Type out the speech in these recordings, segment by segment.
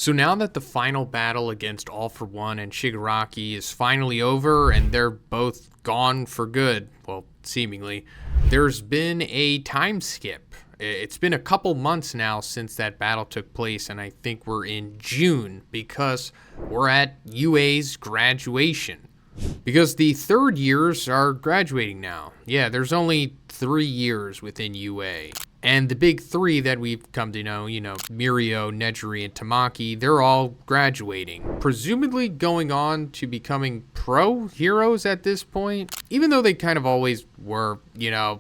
So now that the final battle against All For One and Shigaraki is finally over and they're both gone for good, well, seemingly, there's been a time skip. It's been a couple months now since that battle took place, and I think we're in June because we're at UA's graduation. Because the third years are graduating now. Yeah, there's only 3 years within UA. And the big three that we've come to know, Mirio, Nejiri, and Tamaki, they're all graduating. Presumably going on to becoming pro heroes at this point. Even though they kind of always were,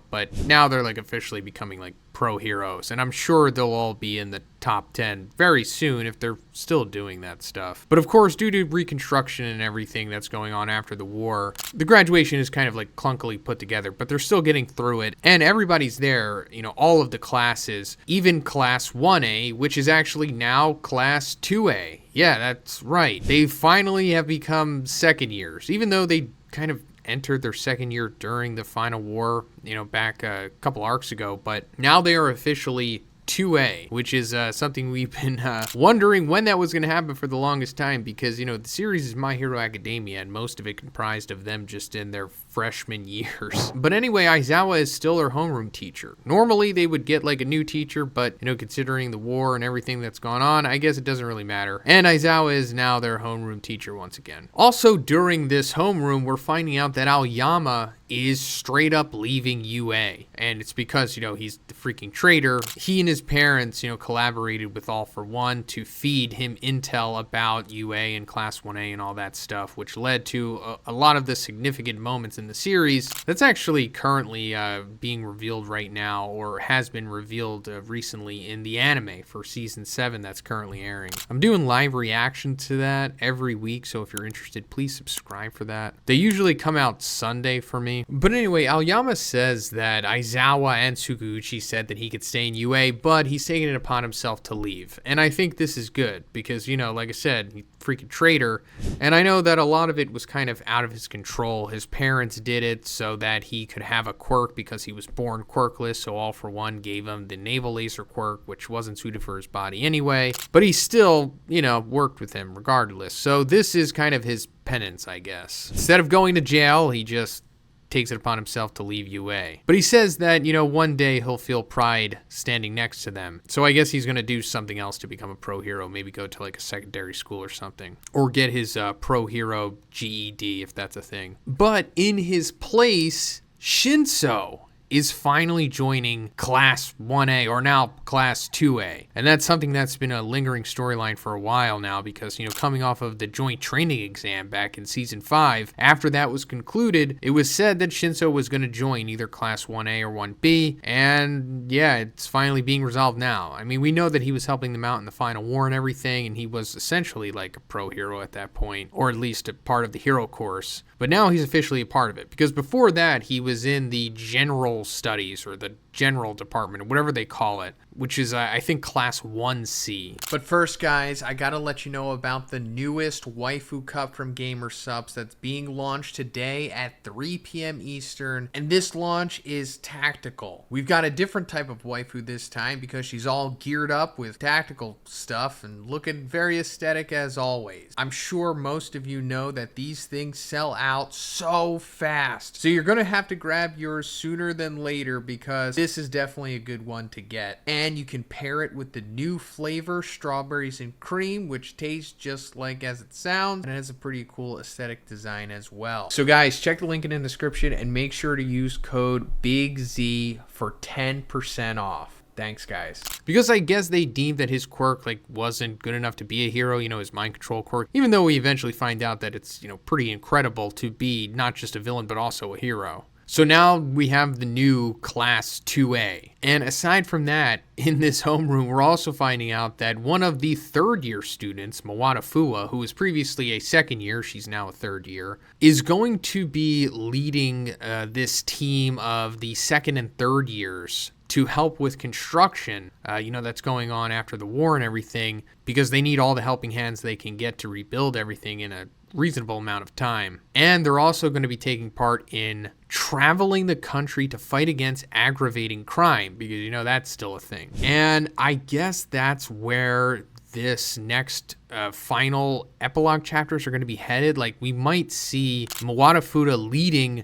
but now they're like officially becoming like pro heroes. And I'm sure they'll all be in the top 10 very soon if they're still doing that stuff. But of course, due to Reconstruction and everything that's going on after the war, the graduation is kind of like clunkily put together, but they're still getting through it. And everybody's there, all of the classes, even Class 1A, which is actually now Class 2A. Yeah, that's right. They finally have become second years, even though they kind of entered their second year during the final war, back a couple arcs ago, but now they are officially 2A, which is something we've been wondering when that was going to happen for the longest time because, the series is My Hero Academia and most of it comprised of them just in their freshman years. But anyway, Aizawa is still their homeroom teacher. Normally they would get like a new teacher, but, considering the war and everything that's gone on, I guess it doesn't really matter. And Aizawa is now their homeroom teacher once again. Also, during this homeroom, we're finding out that Aoyama is straight up leaving UA. And it's because, he's the freaking traitor. He and his parents, collaborated with All For One to feed him intel about UA and Class 1A and all that stuff, which led to a lot of the significant moments in the series that's actually currently being revealed right now, or has been revealed recently in the anime for Season 7 that's currently airing. I'm doing live reaction to that every week, so if you're interested, please subscribe for that. They usually come out Sunday for me. But anyway, Aoyama says that Aizawa and Tsukuuchi said that he could stay in UA, but he's taking it upon himself to leave. And I think this is good because, like I said, he's a freaking traitor. And I know that a lot of it was kind of out of his control. His parents did it so that he could have a quirk because he was born quirkless. So All For One gave him the naval laser quirk, which wasn't suited for his body anyway. But he still, worked with him regardless. So this is kind of his penance, I guess. Instead of going to jail, he just takes it upon himself to leave UA. But he says that, one day he'll feel pride standing next to them. So I guess he's going to do something else to become a pro hero, maybe go to like a secondary school or something. Or get his pro hero GED if that's a thing. But in his place, Shinso is finally joining Class 1A, or now Class 2A. And that's something that's been a lingering storyline for a while now because, coming off of the joint training exam back in Season 5, after that was concluded, it was said that Shinso was going to join either Class 1A or 1B, and yeah, it's finally being resolved now. I mean, we know that he was helping them out in the final war and everything, and he was essentially like a pro hero at that point, or at least a part of the hero course. But now he's officially a part of it, because before that, he was in the general studies, or the general department, or whatever they call it, which is, I think, Class 1C. But first, guys, I gotta let you know about the newest Waifu Cup from Gamer Subs that's being launched today at 3 p.m. Eastern, and this launch is tactical. We've got a different type of waifu this time because she's all geared up with tactical stuff and looking very aesthetic as always. I'm sure most of you know that these things sell out so fast, so you're gonna have to grab yours sooner than later because this is definitely a good one to get. And you can pair it with the new flavor, strawberries and cream, which tastes just like as it sounds, and it has a pretty cool aesthetic design as well. So guys, check the link in the description and make sure to use code BIGZ for 10% off. Thanks, guys. Because I guess they deemed that his quirk wasn't good enough to be a hero, his mind control quirk, even though we eventually find out that it's, pretty incredible to be not just a villain, but also a hero. So now we have the new Class 2A. And aside from that, in this homeroom, we're also finding out that one of the third year students, Mawata Fuwa, who was previously a second year, she's now a third year, is going to be leading this team of the second and third years to help with construction, that's going on after the war and everything, because they need all the helping hands they can get to rebuild everything in a reasonable amount of time. And they're also going to be taking part in traveling the country to fight against aggravating crime, because that's still a thing. And I guess that's where this next final epilogue chapters are going to be headed. Like, we might see Mawada Fuda leading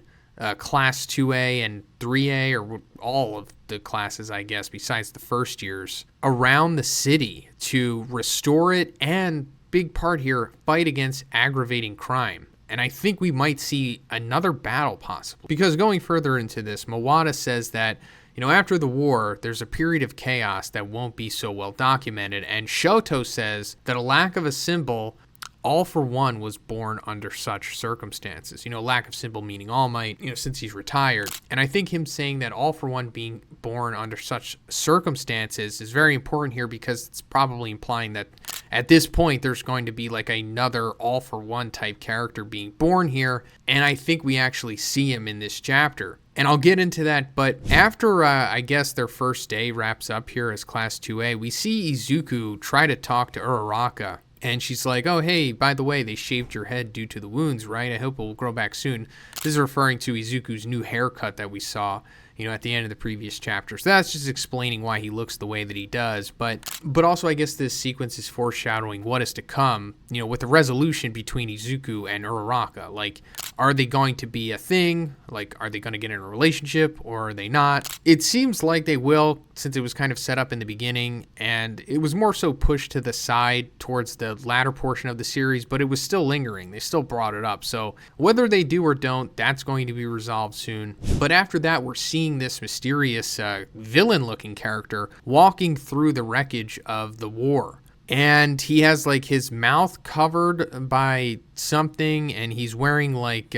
Class 2A and 3A, or all of the classes, I guess, besides the first years, around the city to restore it and, big part here, fight against aggravating crime. And I think we might see another battle possible. Because going further into this, Mawada says that, after the war, there's a period of chaos that won't be so well documented. And Shoto says that a lack of a symbol, All for One was born under such circumstances. Lack of symbol meaning All Might, since he's retired. And I think him saying that All for One being born under such circumstances is very important here, because it's probably implying that at this point there's going to be like another All for One type character being born here. And I think we actually see him in this chapter. And I'll get into that, but after, I guess, their first day wraps up here as Class 2A, we see Izuku try to talk to Uraraka. And she's like, oh, hey, by the way, they shaved your head due to the wounds, right? I hope it will grow back soon. This is referring to Izuku's new haircut that we saw, at the end of the previous chapter. So that's just explaining why he looks the way that he does. But also, I guess this sequence is foreshadowing what is to come, with the resolution between Izuku and Uraraka. Like, are they going to be a thing? Like, are they going to get in a relationship, or are they not? It seems like they will, since it was kind of set up in the beginning, and it was more so pushed to the side towards the latter portion of the series, but it was still lingering. They still brought it up. So whether they do or don't, that's going to be resolved soon. But after that, we're seeing this mysterious villain-looking character walking through the wreckage of the war. And he has like his mouth covered by something, and he's wearing like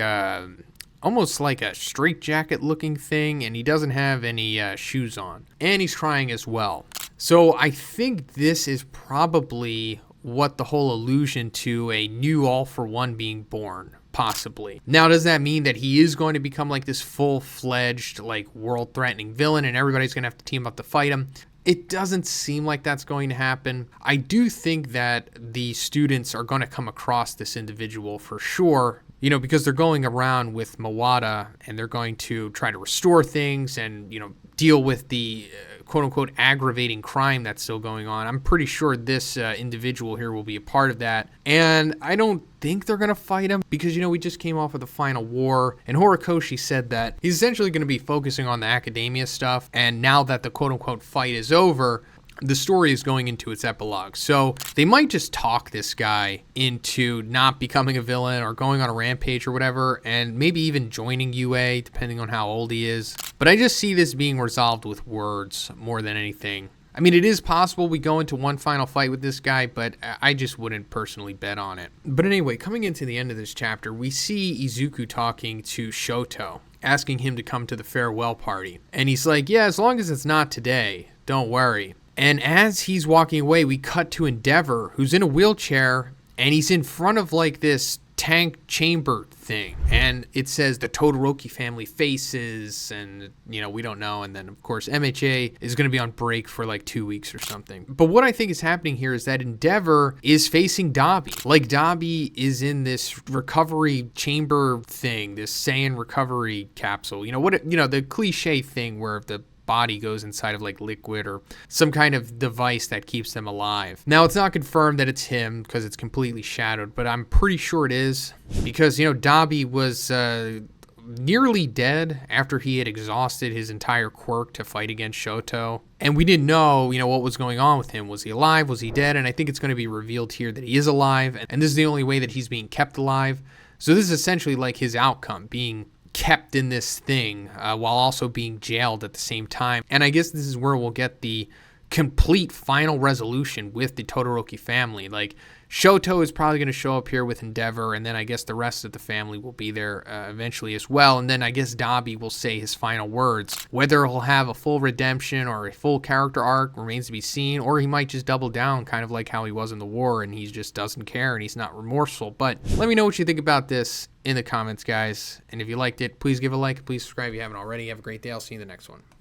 almost like a straitjacket looking thing, and he doesn't have any shoes on. And he's crying as well. So I think this is probably what the whole allusion to a new All for One being born, possibly. Now, does that mean that he is going to become like this full-fledged, like, world-threatening villain, and everybody's going to have to team up to fight him? It doesn't seem like that's going to happen. I do think that the students are going to come across this individual for sure, because they're going around with Mawada, and they're going to try to restore things and, deal with the quote-unquote aggravating crime that's still going on. I'm pretty sure this individual here will be a part of that. And I don't think they're going to fight him because, we just came off of the final war. And Horikoshi said that he's essentially going to be focusing on the academia stuff. And now that the quote-unquote fight is over, the story is going into its epilogue. So they might just talk this guy into not becoming a villain or going on a rampage or whatever, and maybe even joining UA, depending on how old he is. But I just see this being resolved with words more than anything. I mean, it is possible we go into one final fight with this guy, but I just wouldn't personally bet on it. But anyway, coming into the end of this chapter, we see Izuku talking to Shoto, asking him to come to the farewell party. And he's like, yeah, as long as it's not today, don't worry. And as he's walking away, we cut to Endeavor, who's in a wheelchair, and he's in front of like this tank chamber thing. And it says the Todoroki family faces, and, we don't know. And then, of course, MHA is going to be on break for like 2 weeks or something. But what I think is happening here is that Endeavor is facing Dabi. Like, Dabi is in this recovery chamber thing, this Saiyan recovery capsule. The cliche thing where the body goes inside of like liquid or some kind of device that keeps them alive. Now, it's not confirmed that it's him because it's completely shadowed, but I'm pretty sure it is because, Dabi was nearly dead after he had exhausted his entire quirk to fight against Shoto. And we didn't know, what was going on with him. Was he alive? Was he dead? And I think it's going to be revealed here that he is alive. And this is the only way that he's being kept alive. So this is essentially like his outcome, being kept in this thing while also being jailed at the same time. And I guess this is where we'll get the complete final resolution with the Todoroki family. Like, Shoto is probably going to show up here with Endeavor, and then I guess the rest of the family will be there eventually as well. And then I guess Dabi will say his final words. Whether he'll have a full redemption or a full character arc remains to be seen, or he might just double down, kind of like how he was in the war, and he just doesn't care and he's not remorseful. But let me know what you think about this in the comments, guys. And if you liked it, please give a like, please subscribe if you haven't already. Have a great day. I'll see you in the next one.